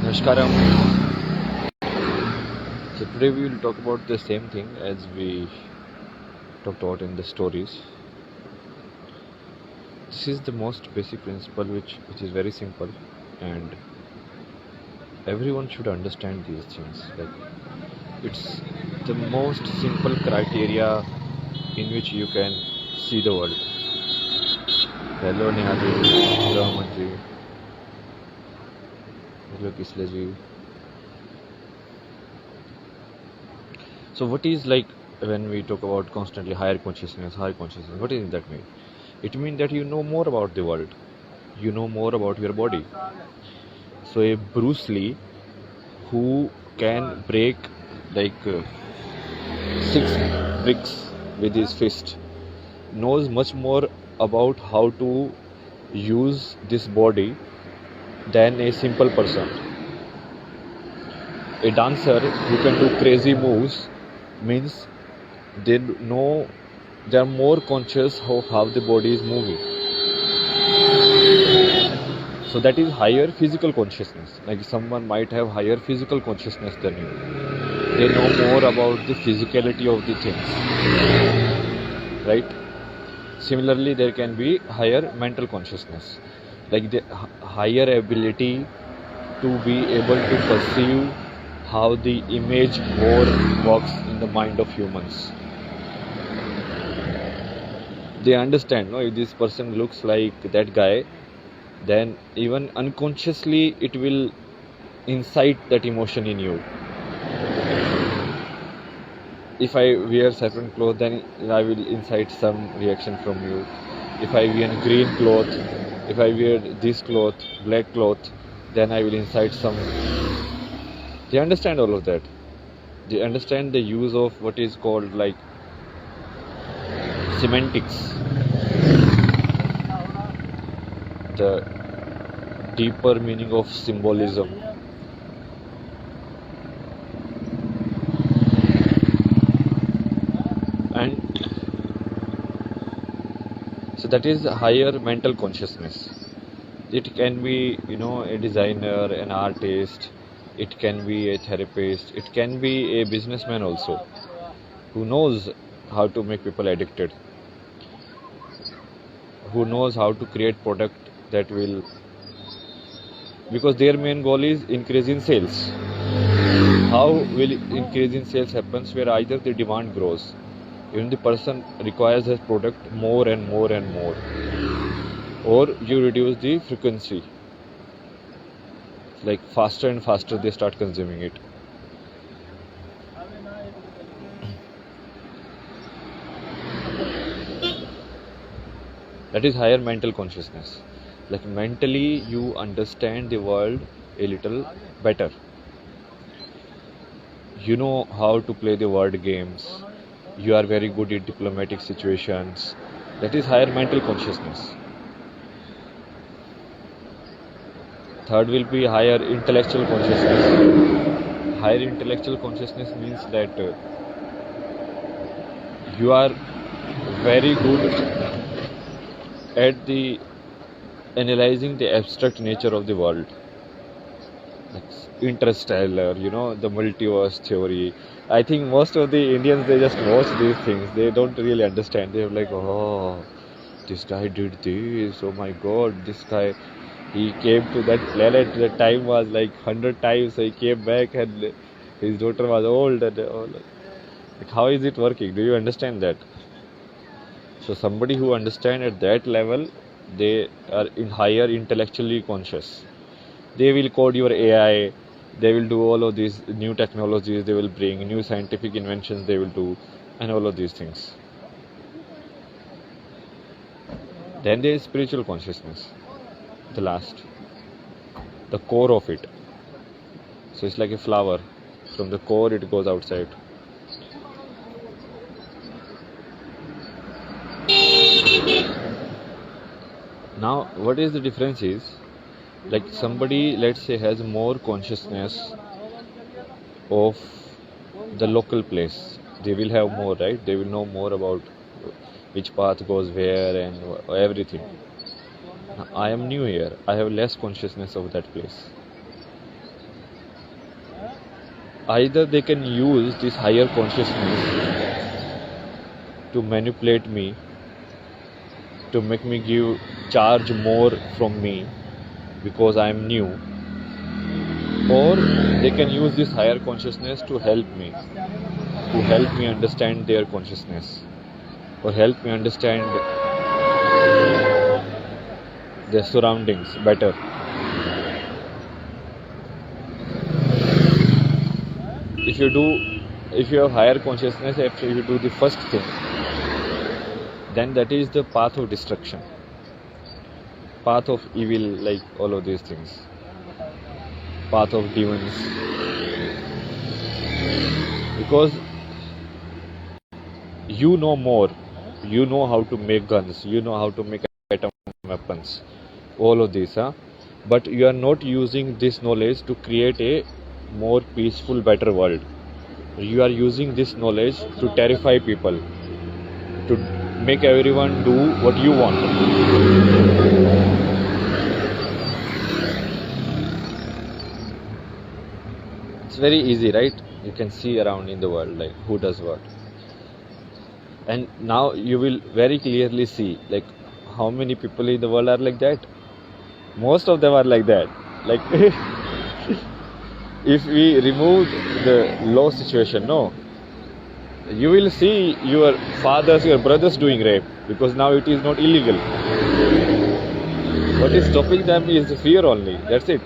Namaskaram. So today we will talk about the same thing as we talked about in the stories. This is the most basic principle which is very simple, and everyone should understand these things. It's the most simple criteria in which you can see the world. Hello Nehaji, hello Amanji, hello Kisleji. So what is when we talk about constantly higher consciousness, what does that mean? It means that you know more about the world, you know more about your body. So a Bruce Lee who can break like 6 bricks with his fist knows much more about how to use this body than a simple person. A dancer who can do crazy moves means they are more conscious of how the body is moving. So that is higher physical consciousness. Like someone might have higher physical consciousness than you. They know more about the physicality of the things. Right? Similarly, there can be higher mental consciousness. Like the higher ability to be able to perceive how the image more works in the mind of humans. They understand, if this person looks like that guy, then even unconsciously it will incite that emotion in you. If I wear certain clothes, then I will incite some reaction from you. If I wear green cloth, if I wear this cloth, black cloth, then I will incite some. They understand all of that. They understand the use of what is called semantics, the deeper meaning of symbolism. And so that is higher mental consciousness. It can be, a designer, an artist, it can be a therapist, it can be a businessman also, who knows how to make people addicted, who knows how to create product that will, because their main goal is increase in sales. How will increase in sales happens? Where either the demand grows, even the person requires his product more and more and more, or you reduce the frequency, like faster and faster they start consuming it. That is higher mental consciousness. Like mentally you understand the world a little better. You know how to play the word games. You are very good in diplomatic situations. That is higher mental consciousness. Third will be higher intellectual consciousness. Higher intellectual consciousness means that you are very good at the analyzing the abstract nature of the world. Like interstellar, the multiverse theory. I think most of the Indians, they just watch these things. They don't really understand. They're like, oh, this guy did this. Oh my God, this guy, he came to that planet. The time was like 100 times. So he came back and his daughter was old. And all. Like, how is it working? Do you understand that? So somebody who understands at that level, they are in higher intellectually conscious. They will code your AI, they will do all of these new technologies, they will bring new scientific inventions, they will do, and all of these things. Then there is spiritual consciousness, the last, the core of it. So it's like a flower, from the core it goes outside. Now what is the difference is, like somebody, let's say, has more consciousness of the local place. They will have more, right? They will know more about which path goes where and everything. Now, I am new here. I have less consciousness of that place. either they can use this higher consciousness to manipulate me, to make me charge more from me because I am new, or they can use this higher consciousness to help me understand their consciousness, or help me understand their surroundings better. If you have higher consciousness, if you do the first thing, then that is the path of destruction, path of evil, like all of these things, path of demons. Because you know more, you know how to make guns, you know how to make atom weapons, all of these, but you are not using this knowledge to create a more peaceful, better world. You are using this knowledge to terrify people, to make everyone do what you want. It's very easy, right? You can see around in the world, like who does what. And now you will very clearly see, like, how many people in the world are like that. Most of them are like that. Like, if we remove the law situation, no, you will see your fathers, your brothers doing rape, because now it is not illegal. What is stopping them is fear only. That's it.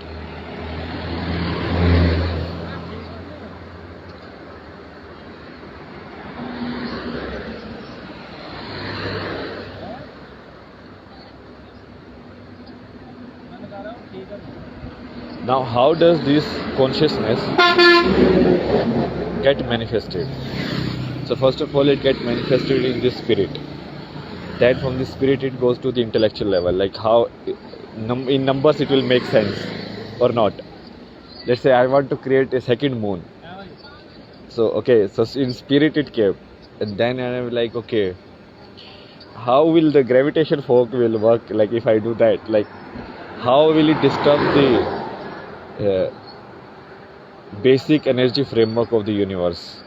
Now, how does this consciousness get manifested? So first of all, it gets manifested in the spirit. Then from the spirit it goes to the intellectual level, like how in numbers it will make sense or not. Let's say I want to create a second moon. So in spirit it came, and then I'm like, okay, how will the gravitation force will work? Like if I do that, like how will it disturb the basic energy framework of the universe?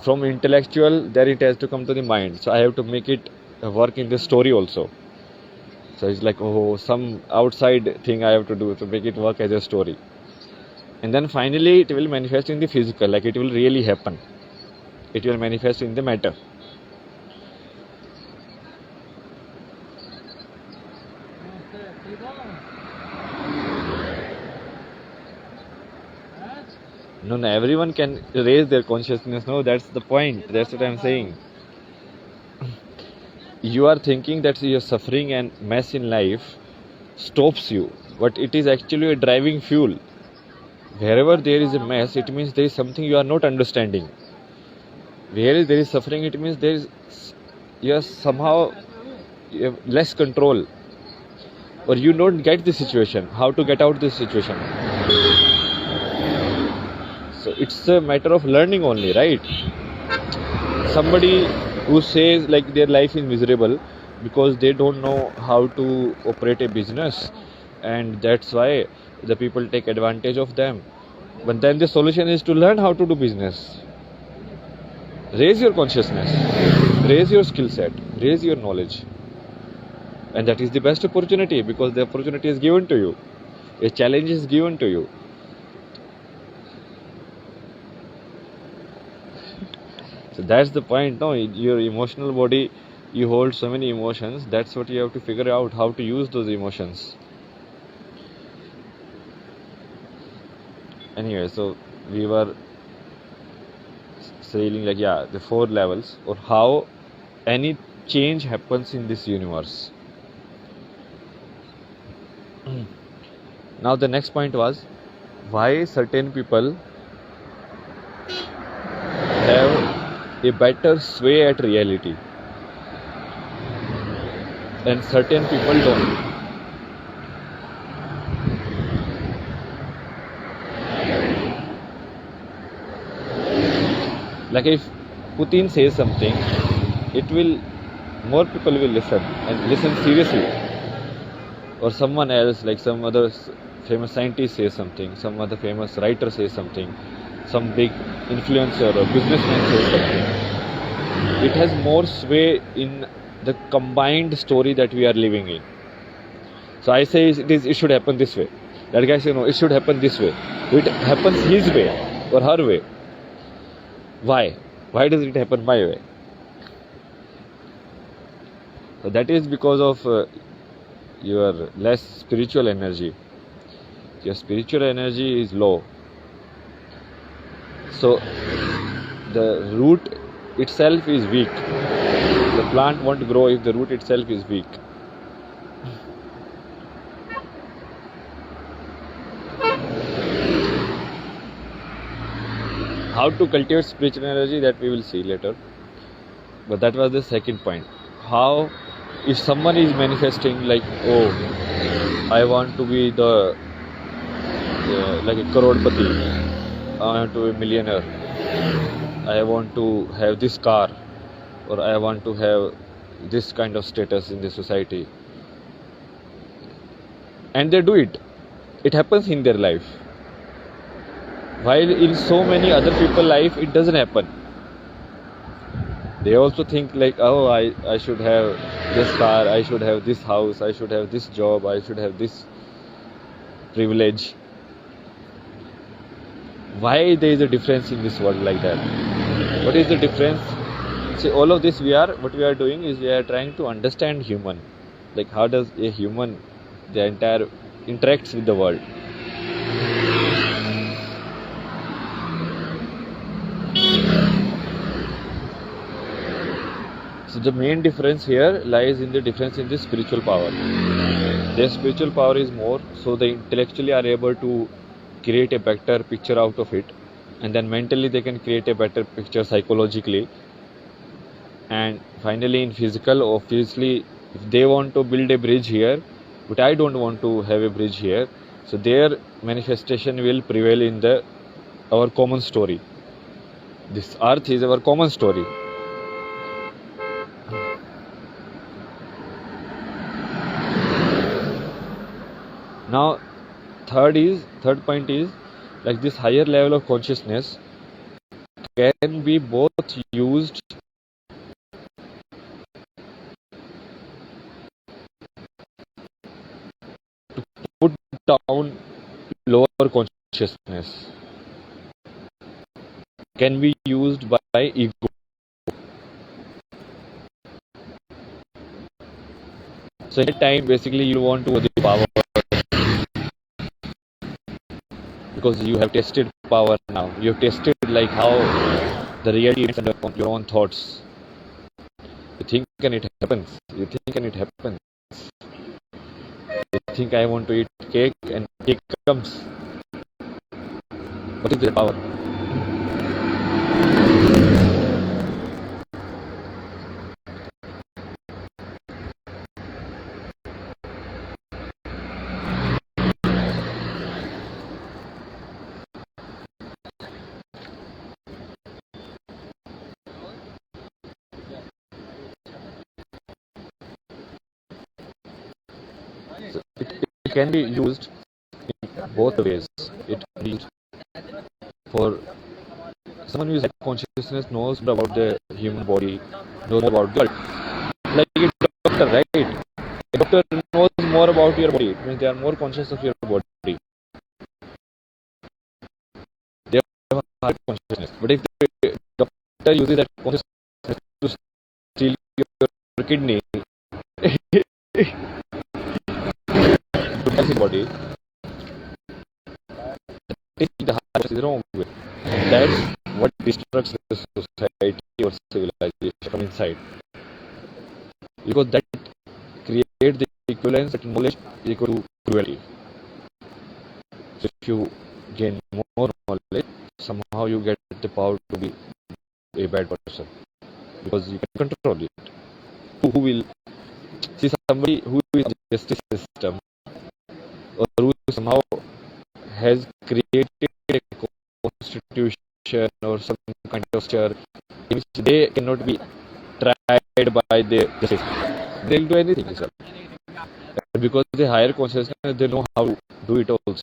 From intellectual, then it has to come to the mind. So I have to make it work in the story also. So it's like, some outside thing I have to do to make it work as a story. And then finally it will manifest in the physical, like it will really happen. It will manifest in the matter. No, everyone can raise their consciousness. No, that's the point. That's what I'm saying. You are thinking that your suffering and mess in life stops you, but it is actually a driving fuel. Wherever there is a mess, it means there is something you are not understanding. Where there is suffering, it means you have less control, or you don't get the situation, how to get out this situation. So it's a matter of learning only, right? Somebody who says like their life is miserable because they don't know how to operate a business, and that's why the people take advantage of them. But then the solution is to learn how to do business. Raise your consciousness, raise your skill set, raise your knowledge. And that is the best opportunity, because the opportunity is given to you. A challenge is given to you. So that's the point. No, your emotional body, you hold so many emotions. That's what you have to figure out, how to use those emotions. Anyway, so we were saying like, the 4 levels, or how any change happens in this universe. Now the next point was, why certain people have a better sway at reality and certain people don't. Like if Putin says something, more people will listen, and listen seriously. Or someone else, like some other famous scientist says something, some other famous writer says something, some big influencer or businessman says something, it has more sway in the combined story that we are living in. So I say it should happen this way. That guy says no, it should happen this way. It happens his way or her way. Why? Why does it happen my way? So that is because of your less spiritual energy. Your spiritual energy is low. So the root itself is weak. The plant won't grow if the root itself is weak. How to cultivate spiritual energy, that we will see later. But that was the second point. How, if someone is manifesting like, oh, I want to be the like a crorepati, I want to be a millionaire, I want to have this car, or I want to have this kind of status in the society, and they do it. It happens in their life. While in so many other people's life, it doesn't happen. They also think like, oh, I should have this car, I should have this house, I should have this job, I should have this privilege. Why there is a difference in this world like that? What is the difference? See, all of this what we are doing is we are trying to understand human. Like how does a human, the entire interacts with the world. So the main difference here lies in the difference in the spiritual power. Their spiritual power is more, so they intellectually are able to create a better picture out of it, and then mentally they can create a better picture psychologically, and finally in physical, obviously if they want to build a bridge here, but I don't want to have a bridge here, so their manifestation will prevail in our common story. This earth is our common story. Now third point is like this higher level of consciousness can be both used to put down lower consciousness, can be used by ego. So at that time basically you want to the power, because you have tested power now. You have tested like how the reality is under your own thoughts. You think and it happens. You think and it happens. You think I want to eat cake and cake comes. What is the power? So it can be used in both ways. It can be used for someone who is consciousness, knows about the human body, knows about the world. Like a doctor, right? A doctor knows more about your body. It means they are more conscious of your body. They have a higher consciousness. But if the doctor uses that consciousness to steal your kidney to test his body, that is the higher is wrong way. That's what destructs the society or civilization from inside. Because that creates the equivalence that knowledge is equal to cruelty. So if you gain more knowledge, somehow you get the power to be a bad person, because you can control it. Who will see somebody who is in the justice system, or who somehow has created a constitution or some kind of structure in which they cannot be tried by the justice. They'll do anything, sir. because they higher consciousness, they know how to do it also.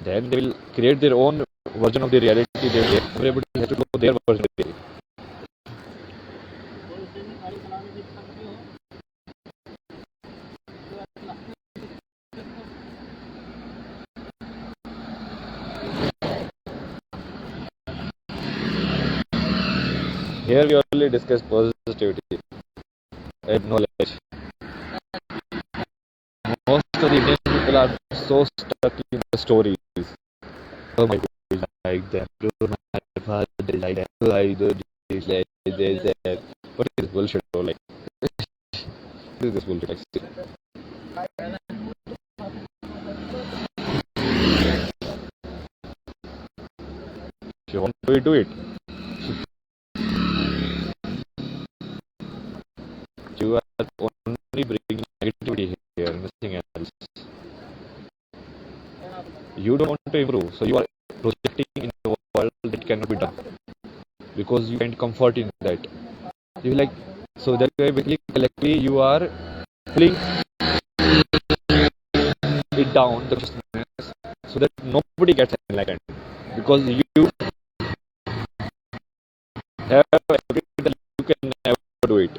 Then they will create their own version of the reality. Everybody has to know their version of the reality. Here we only discuss positivity and knowledge. Most of the Indian people are so stuck in the stories. Oh my God, is like that. Oh my father is like that. Oh, I do this like this. That. What is this bullshit? Bro? Like, what is this bullshit? Like, if you want to do it, you are only bringing negativity here, nothing else. You don't want to improve, so you are projecting in the world that cannot be done because you find comfort in that. You like so that way basically collectively you are pulling it down the consciousness so that nobody gets enlightened because you have everything that you can never do it.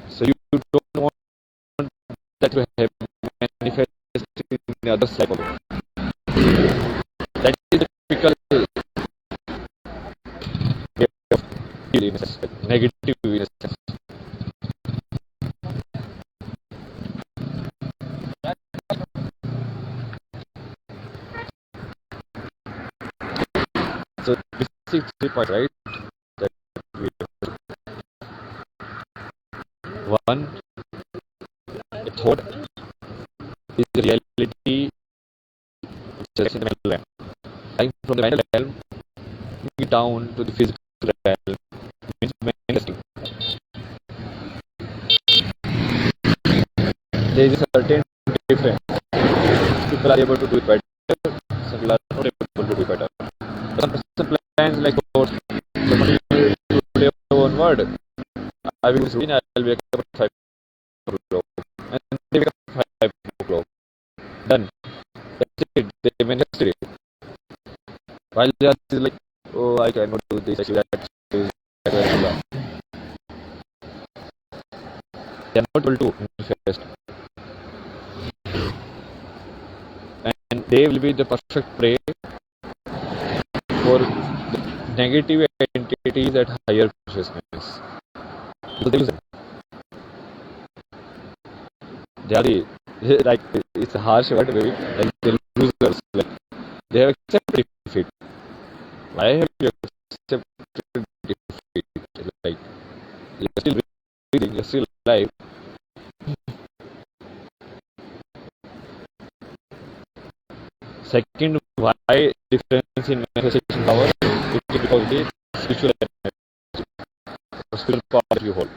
So you don't want that to have manifest in the other side of it. That is the typical way of dealing in a sense, like negative in a sense. So this is 3 points, right? That we one, a thought is the reality which is in the mental realm. Time from the mental realm down to the physical realm means manifesting. There is a certain difference. People are able to do it better. Some people are not able to do it better. Some person plans like somebody today one word. I will use routine. I will wake up at 5 o'clock, and they wake up at 5 o'clock. Done. That's it. They manifest it. While the others is like, oh, I cannot do this. I should that. They are not able to manifest, and they will be the perfect prey for the negative entities at higher consciousness. Because they are the like it's a harsh word maybe like the losers. Like they have accepted defeat. Why have you accepted defeat? Like you're still breathing, you're still alive. Second, why difference in manifestation power? It is because the spiritual energy, the spiritual power that you hold.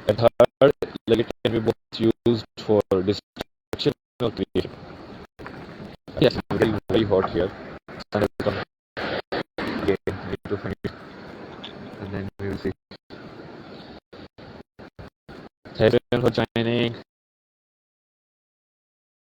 And third, like it can be both used for destruction or creation. Yes, it's very very hot here. Sun is coming. Okay, need to find it, and then we will see. Thank you for joining.